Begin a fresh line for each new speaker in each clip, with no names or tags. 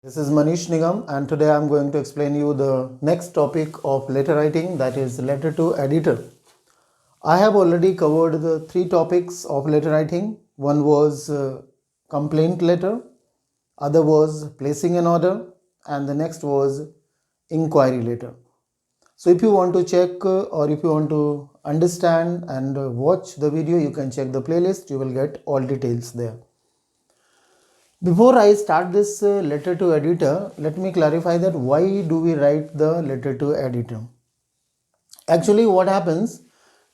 This is Manish Nigam, and today I am going to explain you the next topic of letter writing, that is letter to editor. I have already covered the three topics of letter writing. One was complaint letter, other was placing an order, and the next was inquiry letter. So if you want to check or if you want to understand and watch the video, you can check the playlist. You will get all details there. Before I start this letter to editor, let me clarify that why do we write the letter to editor? Actually, what happens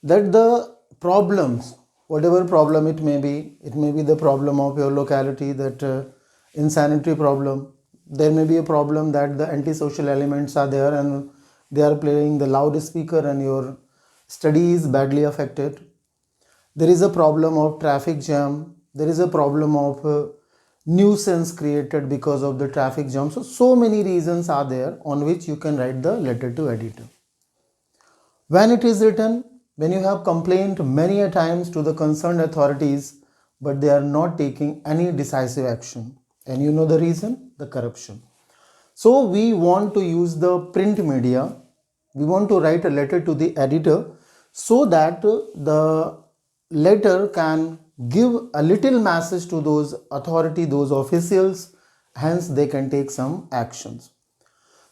that the problems, whatever problem it may be the problem of your locality, that insanitary problem. There may be a problem that the antisocial elements are there and they are playing the loudspeaker and your study is badly affected. There is a problem of traffic jam. There is a problem of nuisance created because of the traffic jam. So many reasons are there on which you can write the letter to editor. When it is written, when you have complained many a times to the concerned authorities, but they are not taking any decisive action. And you know the reason? The corruption. So we want to use the print media. We want to write a letter to the editor so that the letter can give a little message to those authority, those officials, hence they can take some actions.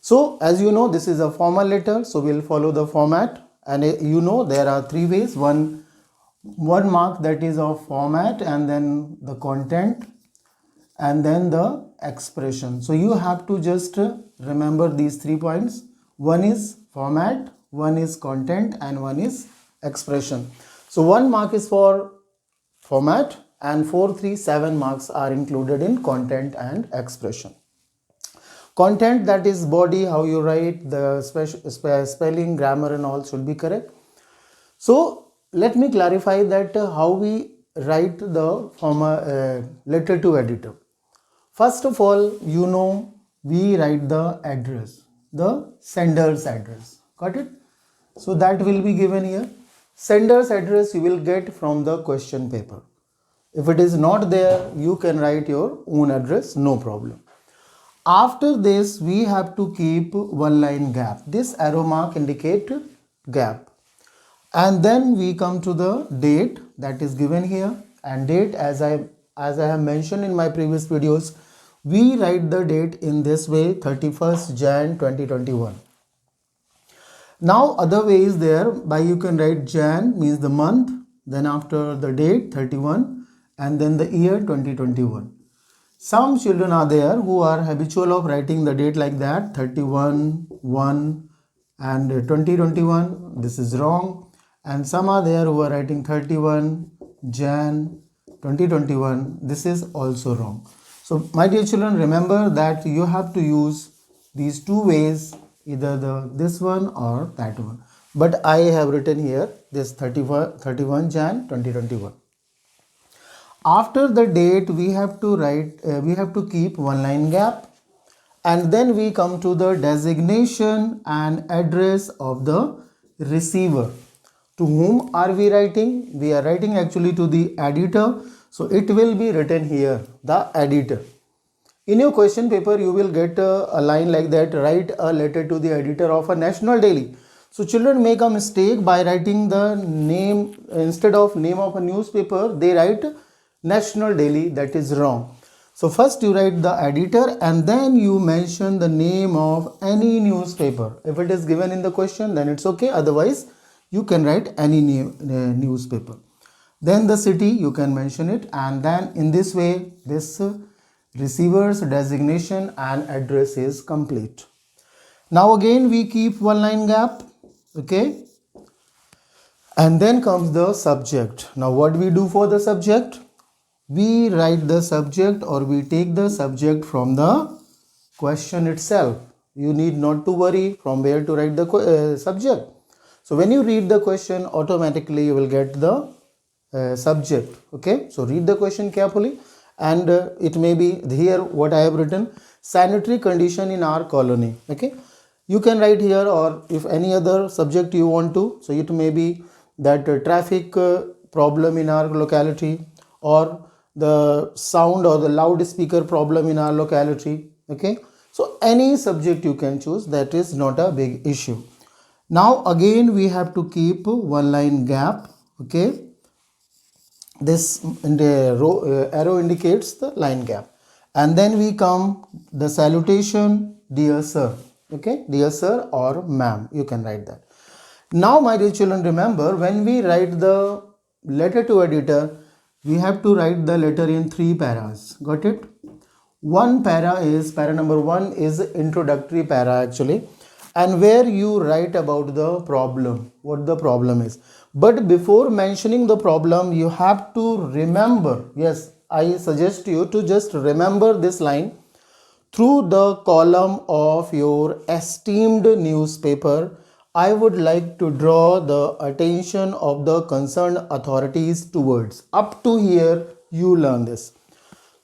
So as you know, this is a formal letter, so we'll follow the format, and you know there are three ways. One mark, that is of format, and then the content, and then the expression. So you have to just remember these 3 points. One is format, one is content, and one is expression. So 1 mark is for format and 7 marks are included in content and expression. Content, that is body, how you write, the spelling, grammar and all should be correct. So let me clarify that how we write the letter to editor. First of all, you know, we write the address, the sender's address. Got it? So that will be given here. Sender's address you will get from the question paper. If it is not there, you can write your own address, no problem. After this, we have to keep one line gap. This arrow mark indicate gap. And then we come to the date that is given here, and date, as I have mentioned in my previous videos, we write the date in this way, 31st Jan 2021. Now other way is there, by you can write Jan means the month, then after the date 31, and then the year 2021. Some children are there who are habitual of writing the date like that, 31, 1 and 2021. This is wrong. And some are there who are writing 31 Jan 2021. This is also wrong. So my dear children, remember that you have to use these two ways, either this one or that one. But I have written here this 31 Jan 2021. After the date, we have to write, we have to keep one line gap, and then we come to the designation and address of the receiver. To whom are we writing? We are writing actually to the editor. So it will be written here, the editor. In your question paper, you will get a line like that, write a letter to the editor of a national daily. So children make a mistake by writing the name, instead of name of a newspaper, they write national daily. That is wrong. So first you write the editor and then you mention the name of any newspaper. If it is given in the question, then it's okay. Otherwise, you can write any newspaper. Then the city, you can mention it, and then in this way, this receiver's designation and address is complete. Now again, we keep one line gap, okay? And then comes the subject. Now what we do for the subject? We write the subject, or we take the subject from the question itself. You need not to worry from where to write the subject. So when you read the question, automatically you will get the subject. Okay, so read the question carefully, and it may be here what I have written, sanitary condition in our colony. Okay, you can write here, or if any other subject you want to, so it may be that traffic problem in our locality, or the sound or the loudspeaker problem in our locality. Okay, so any subject you can choose, that is not a big issue. Now again we have to keep one line gap. Okay, this in the row, arrow indicates the line gap, and then we come the salutation, dear sir. Okay, dear sir or ma'am, you can write that. Now my dear children, remember when we write the letter to editor, we have to write the letter in 3 paras. Got it? One para is, para number 1 is introductory para actually, and where you write about the problem, what the problem is. But before mentioning the problem, you have to remember, yes, I suggest you to just remember this line: through the column of your esteemed newspaper, I would like to draw the attention of the concerned authorities towards. Up to here, you learn this.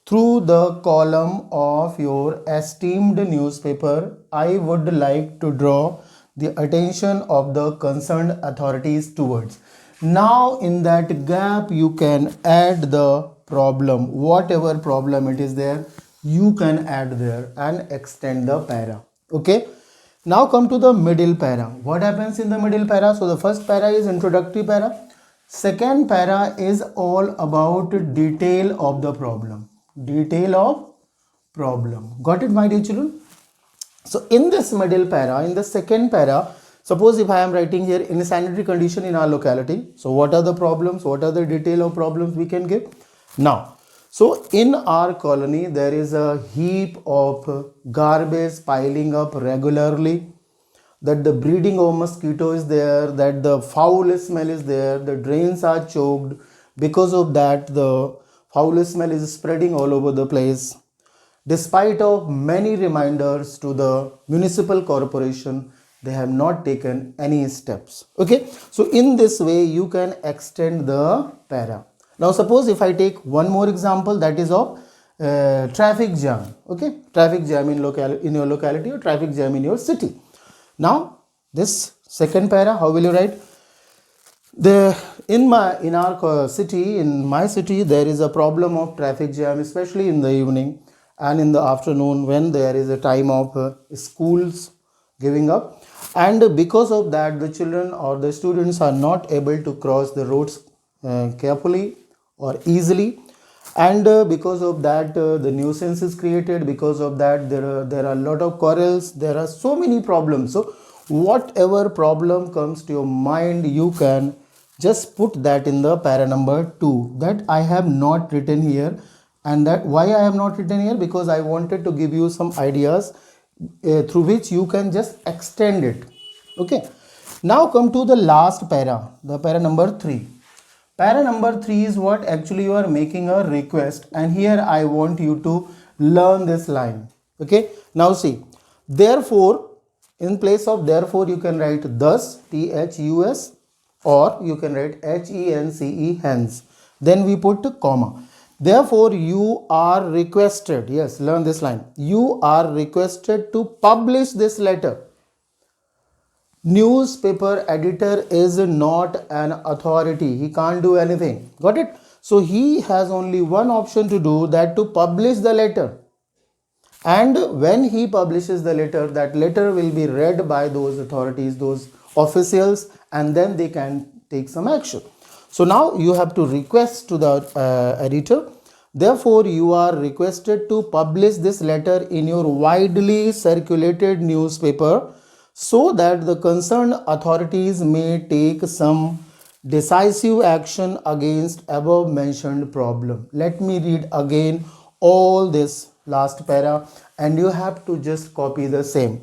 Through the column of your esteemed newspaper, I would like to draw the attention of the concerned authorities towards. Now, in that gap, you can add the problem, whatever problem it is there, you can add there and extend the para. Okay. Now come to the middle para. What happens in the middle para? So the first para is introductory para. Second para is all about detail of the problem. Detail of problem. Got it, my dear children? So in this middle para, in the second para, suppose if I am writing here insanitary condition in our locality. So what are the problems? What are the detail of problems we can give? Now, so in our colony, there is a heap of garbage piling up regularly, that the breeding of mosquito is there, that the foul smell is there, the drains are choked. Because of that, the foul smell is spreading all over the place. Despite of many reminders to the municipal corporation, they have not taken any steps. Okay, so in this way you can extend the para. Now suppose if I take one more example, that is of traffic jam. Okay, traffic jam in your locality or traffic jam in your city. Now this second para, how will you write? In our city, in my city, there is a problem of traffic jam, especially in the evening and in the afternoon when there is a time of schools giving up, and because of that the children or the students are not able to cross the roads carefully or easily, and because of that the nuisance is created. Because of that there are a lot of quarrels, there are so many problems. So whatever problem comes to your mind, you can just put that in the para number 2, that I have not written here. And that why I have not written here, because I wanted to give you some ideas through which you can just extend it. Okay, now come to the last para, the para number 3. Para number 3 is what actually you are making a request, and here I want you to learn this line. Okay, now see, therefore, in place of therefore you can write thus, thus, or you can write hence, hence. Then we put a comma. Therefore you are requested, yes, learn this line, you are requested to publish this letter. Newspaper editor is not an authority, he can't do anything. Got it? So he has only one option to do, that to publish the letter. And when he publishes the letter, that letter will be read by those authorities, those officials, and then they can take some action. So now you have to request to the editor. Therefore, you are requested to publish this letter in your widely circulated newspaper, so that the concerned authorities may take some decisive action against above mentioned problem. Let me read again all this last para, and you have to just copy the same.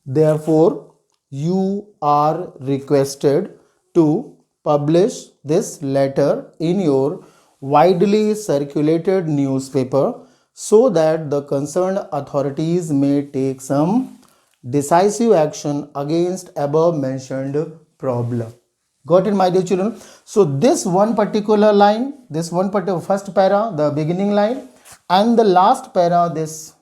Therefore, you are requested to publish this letter in your widely circulated newspaper, so that the concerned authorities may take some decisive action against above mentioned problem. Got it, my dear children? So this one particular line, this one particular first para, the beginning line, and the last para, this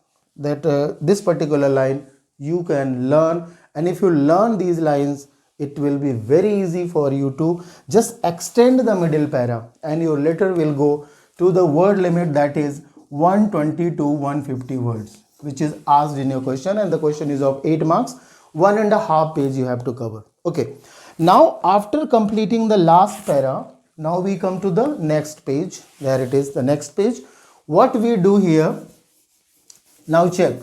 particular line you can learn. And if you learn these lines, it will be very easy for you to just extend the middle para, and your letter will go to the word limit, that is 120 to 150 words. which is asked in your question, and the question is of 8 marks. 1.5 page you have to cover. Okay, now after completing the last para, now we come to the next page. There it is, the next page. What we do here, now check,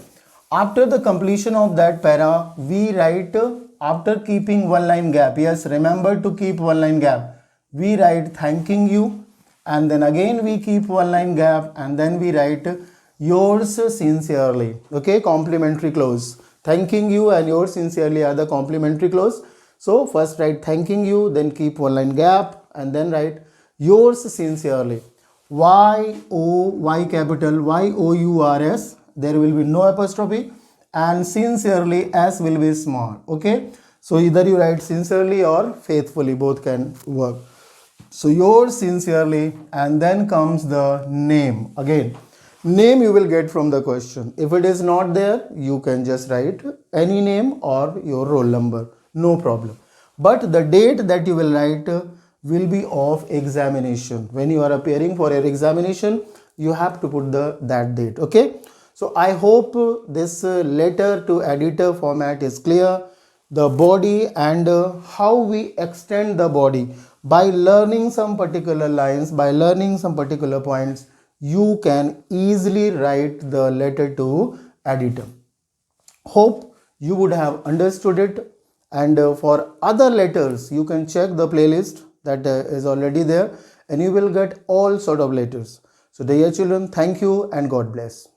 after the completion of that para, we write after keeping one line gap. Yes, remember to keep one line gap. We write thanking you, and then again we keep one line gap, and then we write yours sincerely. Okay, complimentary clause. Thanking you and yours sincerely are the complimentary clause. So first write thanking you, then keep one line gap, and then write yours sincerely. Y capital YOURS, there will be no apostrophe, and sincerely S will be small. Okay, so either you write sincerely or faithfully, both can work. So yours sincerely, and then comes the name. Again, name you will get from the question. If it is not there, you can just write any name or your roll number, no problem. But the date that you will write will be of examination. When you are appearing for your examination, you have to put that date. Okay, so I hope this letter to editor format is clear. The body and how we extend the body by learning some particular lines, by learning some particular points, you can easily write the letter to editor. Hope you would have understood it, and for other letters you can check the playlist that is already there, and you will get all sort of letters. So dear children, thank you and God bless.